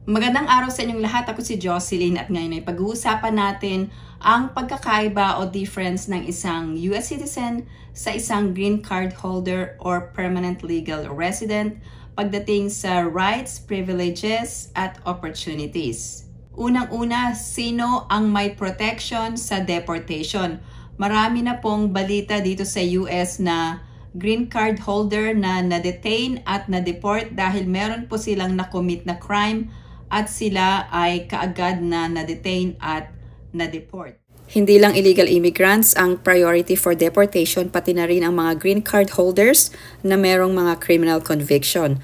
Magandang araw sa inyong lahat. Ako si Jocelyn at ngayon ay pag-uusapan natin ang pagkakaiba o difference ng isang US citizen sa isang green card holder or permanent legal resident pagdating sa rights, privileges at opportunities. Unang-una, sino ang may protection sa deportation? Marami na pong balita dito sa US na green card holder na na-detain at na-deport dahil meron po silang na-commit na crime at sila ay kaagad na na-detain at na-deport. Hindi lang illegal immigrants ang priority for deportation, pati na rin ang mga green card holders na merong mga criminal conviction.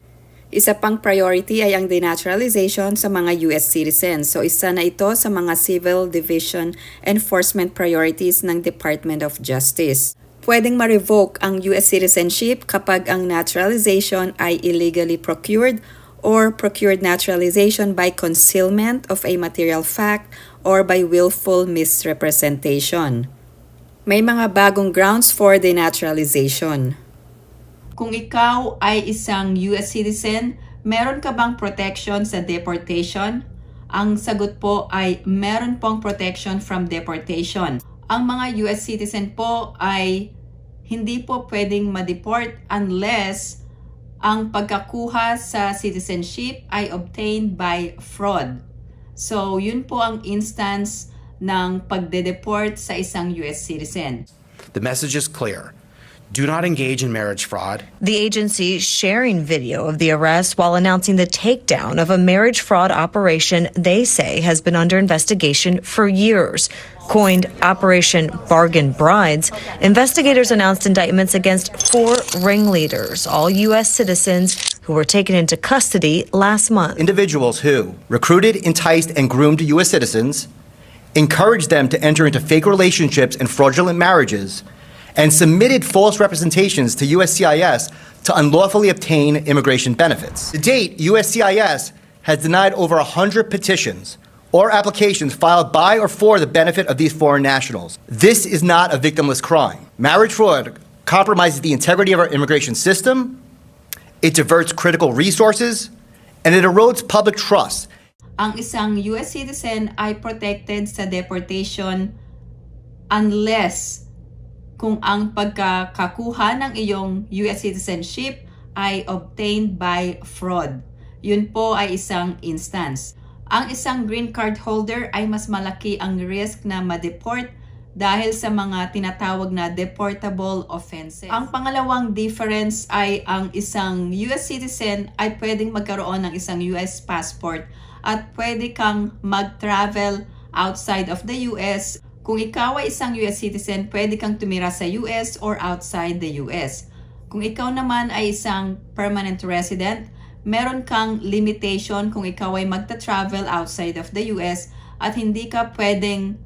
Isa pang priority ay ang denaturalization sa mga US citizens. So isa na ito sa mga civil division enforcement priorities ng Department of Justice. Pwedeng ma-revoke ang US citizenship kapag ang naturalization ay illegally procured or procured naturalization by concealment of a material fact or by willful misrepresentation. May mga bagong grounds for denaturalization. Kung ikaw ay isang US citizen, meron ka bang protection sa deportation? Ang sagot po ay meron pong protection from deportation. Ang mga US citizen po ay hindi po pwedeng ma-deport unless ang pagkakuha sa citizenship ay obtained by fraud. So, yun po ang instance ng pagde-deport sa isang US citizen. The message is clear. Do not engage in marriage fraud. The agency sharing video of the arrest while announcing the takedown of a marriage fraud operation they say has been under investigation for years. Coined Operation Bargain Brides, investigators announced indictments against 4 ringleaders, all U.S. citizens who were taken into custody last month. Individuals who recruited, enticed, and groomed U.S. citizens, encouraged them to enter into fake relationships and fraudulent marriages, and submitted false representations to USCIS to unlawfully obtain immigration benefits. To date, USCIS has denied over 100 petitions or applications filed by or for the benefit of these foreign nationals. This is not a victimless crime. Marriage fraud compromises the integrity of our immigration system, it diverts critical resources, and it erodes public trust. Ang isang US citizen ay protected sa deportation unless kung ang pagkakakuha ng iyong US citizenship ay obtained by fraud. Yun po ay isang instance. Ang isang green card holder ay mas malaki ang risk na ma-deport dahil sa mga tinatawag na deportable offenses. Ang pangalawang difference ay ang isang US citizen ay pwedeng magkaroon ng isang US passport at pwede kang mag-travel outside of the US. Kung ikaw ay isang US citizen, pwede kang tumira sa US or outside the US. Kung ikaw naman ay isang permanent resident, meron kang limitation kung ikaw ay magta-travel outside of the US at hindi ka pwedeng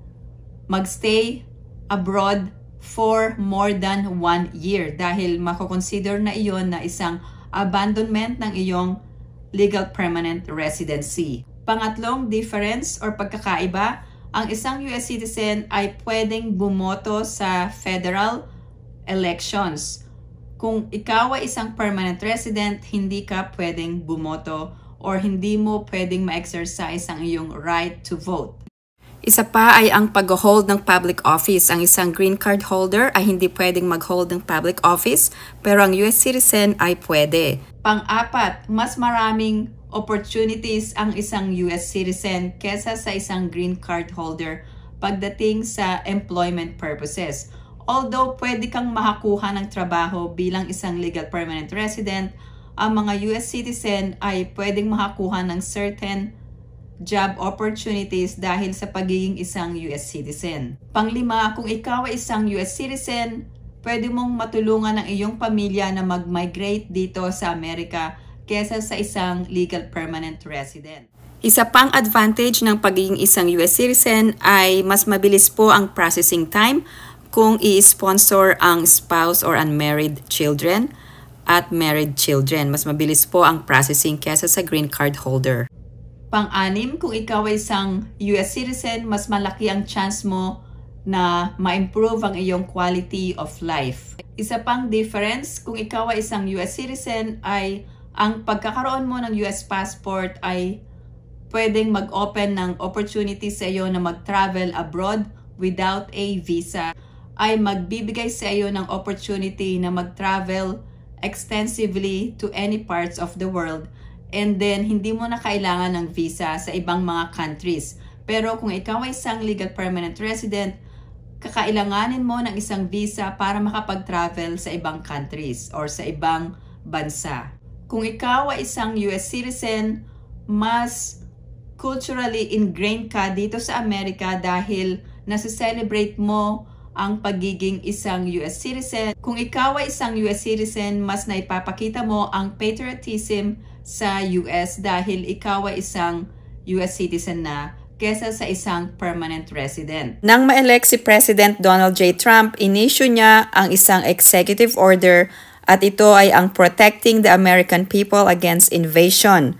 magstay abroad for more than 1 year dahil makoconsider na iyon na isang abandonment ng iyong legal permanent residency. Pangatlong difference or pagkakaiba, ang isang US citizen ay pwedeng bumoto sa federal elections. Kung ikaw ay isang permanent resident, hindi ka pwedeng bumoto or hindi mo pwedeng ma-exercise ang iyong right to vote. Isa pa ay ang pag-hold ng public office. Ang isang green card holder ay hindi pwedeng mag-hold ng public office, pero ang US citizen ay pwede. Pang-apat, mas maraming opportunities ang isang US citizen kesa sa isang green card holder pagdating sa employment purposes. Although pwede kang makakuha ng trabaho bilang isang legal permanent resident, ang mga US citizen ay pwedeng makakuha ng certain job opportunities dahil sa pagiging isang US citizen. Panglima, kung ikaw ay isang US citizen, pwede mong matulungan ang iyong pamilya na mag-migrate dito sa Amerika kesa sa isang legal permanent resident. Isa pang advantage ng pagiging isang US citizen ay mas mabilis po ang processing time kung i-sponsor ang spouse or unmarried children at married children. Mas mabilis po ang processing kesa sa green card holder. Pang-anim, kung ikaw ay isang US citizen, mas malaki ang chance mo na ma-improve ang iyong quality of life. Isa pang difference, kung ikaw ay isang US citizen, ay ang pagkakaroon mo ng US passport ay pwedeng mag-open ng opportunity sa iyo na mag-travel abroad without a visa, ay magbibigay sa iyo ng opportunity na mag-travel extensively to any parts of the world, and then hindi mo na kailangan ng visa sa ibang mga countries. Pero kung ikaw ay isang legal permanent resident, kakailanganin mo ng isang visa para makapag-travel sa ibang countries or sa ibang bansa. Kung ikaw ay isang US citizen, mas culturally ingrained ka dito sa Amerika dahil nasa-celebrate mo ang pagiging isang US citizen. Kung ikaw ay isang US citizen, mas naipapakita mo ang patriotism sa US dahil ikaw ay isang US citizen na kesa sa isang permanent resident. Nang ma-elect si President Donald J. Trump, inisyu niya ang isang executive order at ito ay ang Protecting the American People Against Invasion.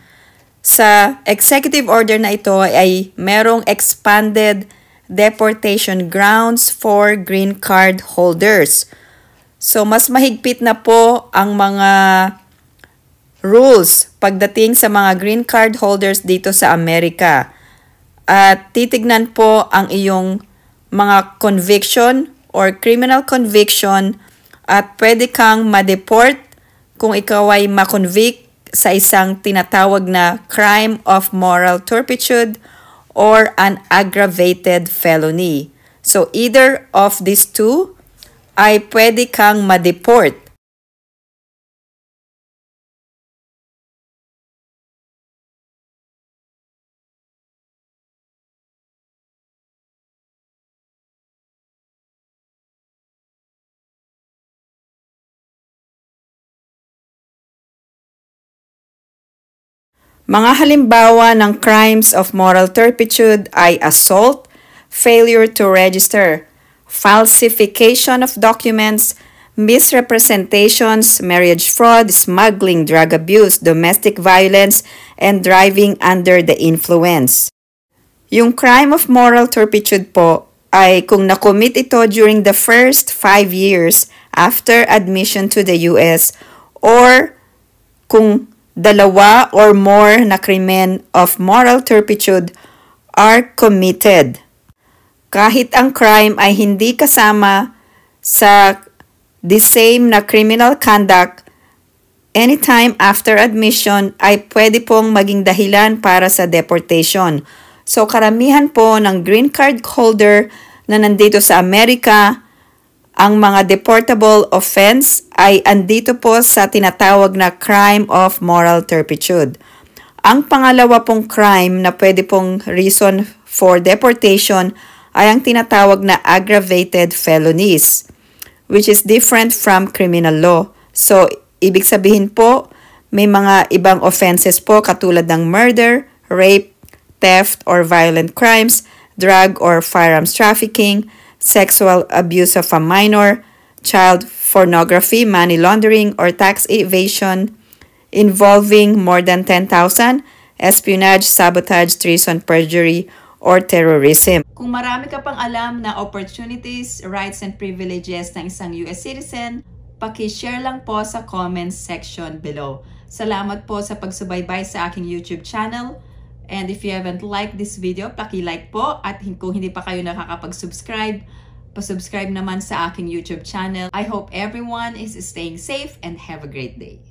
Sa executive order na ito ay merong expanded deportation grounds for green card holders. So mas mahigpit na po ang mga rules pagdating sa mga green card holders dito sa Amerika. At titignan po ang iyong mga conviction or criminal conviction at pwede kang ma-deport kung ikaw ay ma-convict sa isang tinatawag na crime of moral turpitude or an aggravated felony. So either of these two ay pwede kang ma-deport. Mga halimbawa ng crimes of moral turpitude ay assault, failure to register, falsification of documents, misrepresentations, marriage fraud, smuggling, drug abuse, domestic violence, and driving under the influence. Yung crime of moral turpitude po ay kung nakomit ito during the first 5 years after admission to the US or kung dalawa or more na krimen of moral turpitude are committed. Kahit ang crime ay hindi kasama sa the same na criminal conduct, anytime after admission ay pwede pong maging dahilan para sa deportation. So karamihan po ng green card holder na nandito sa Amerika, ang mga deportable offense ay andito po sa tinatawag na crime of moral turpitude. Ang pangalawa pong crime na pwede pong reason for deportation ay ang tinatawag na aggravated felonies, which is different from criminal law. So, ibig sabihin po, may mga ibang offenses po katulad ng murder, rape, theft or violent crimes, drug or firearms trafficking, sexual abuse of a minor, child pornography, money laundering, or tax evasion involving more than 10,000, espionage, sabotage, treason, perjury, or terrorism. Kung marami ka pang alam na opportunities, rights, and privileges ng isang US citizen, paki-share lang po sa comments section below. Salamat po sa pagsubaybay sa aking YouTube channel. And if you haven't liked this video, paki-like po. At kung hindi pa kayo nakakapag-subscribe, pa-subscribe naman sa aking YouTube channel. I hope everyone is staying safe and have a great day.